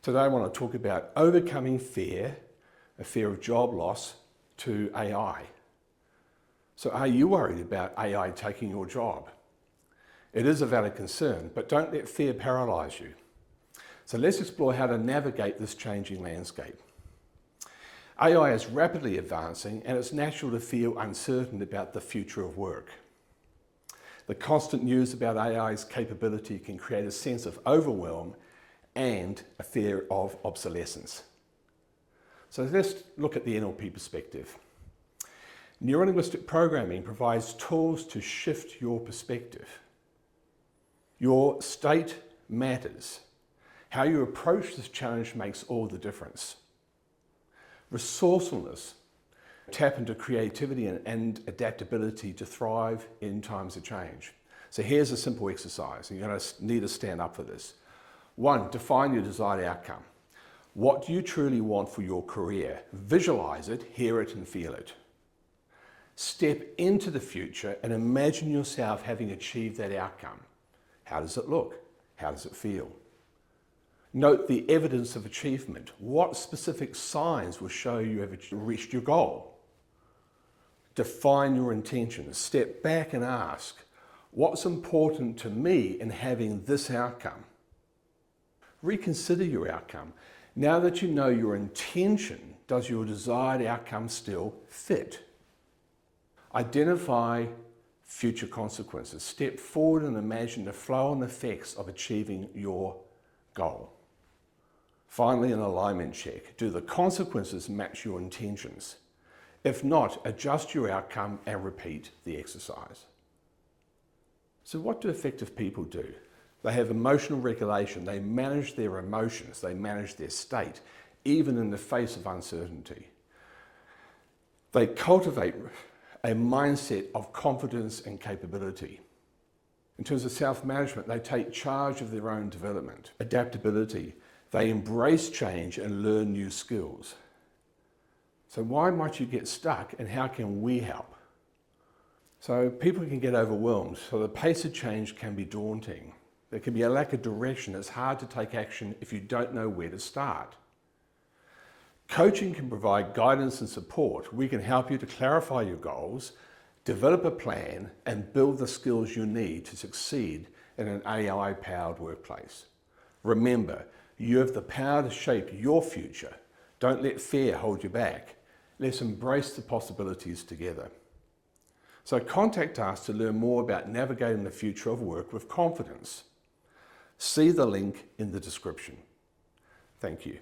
Today I want to talk about overcoming fear, a fear of job loss, to AI. So are you worried about AI taking your job? It is a valid concern, but don't let fear paralyze you. So let's explore how to navigate this changing landscape. AI is rapidly advancing and it's natural to feel uncertain about the future of work. The constant news about AI's capability can create a sense of overwhelm and a fear of obsolescence. So let's look at the NLP perspective. Neurolinguistic programming provides tools to shift your perspective. Your state matters. How you approach this challenge makes all the difference. Resourcefulness. Tap into creativity and adaptability to thrive in times of change. So here's a simple exercise, and you're going to need to stand up for this. 1, define your desired outcome. What do you truly want for your career? Visualize it, hear it, and feel it. Step into the future and imagine yourself having achieved that outcome. How does it look? How does it feel? Note the evidence of achievement. What specific signs will show you have reached your goal? Define your intentions. Step back and ask, what's important to me in having this outcome? Reconsider your outcome. Now that you know your intention, does your desired outcome still fit? Identify future consequences. Step forward and imagine the flow and effects of achieving your goal. Finally, an alignment check. Do the consequences match your intentions? If not, adjust your outcome and repeat the exercise. So what do effective people do? They have emotional regulation. They manage their emotions. They manage their state, even in the face of uncertainty. They cultivate a mindset of confidence and capability. In terms of self-management, they take charge of their own development. Adaptability. They embrace change and learn new skills. So why might you get stuck, and how can we help? So people can get overwhelmed. So the pace of change can be daunting. There can be a lack of direction. It's hard to take action if you don't know where to start. Coaching can provide guidance and support. We can help you to clarify your goals, develop a plan, and build the skills you need to succeed in an AI-powered workplace. Remember, you have the power to shape your future. Don't let fear hold you back. Let's embrace the possibilities together. So contact us to learn more about navigating the future of work with confidence. See the link in the description. Thank you.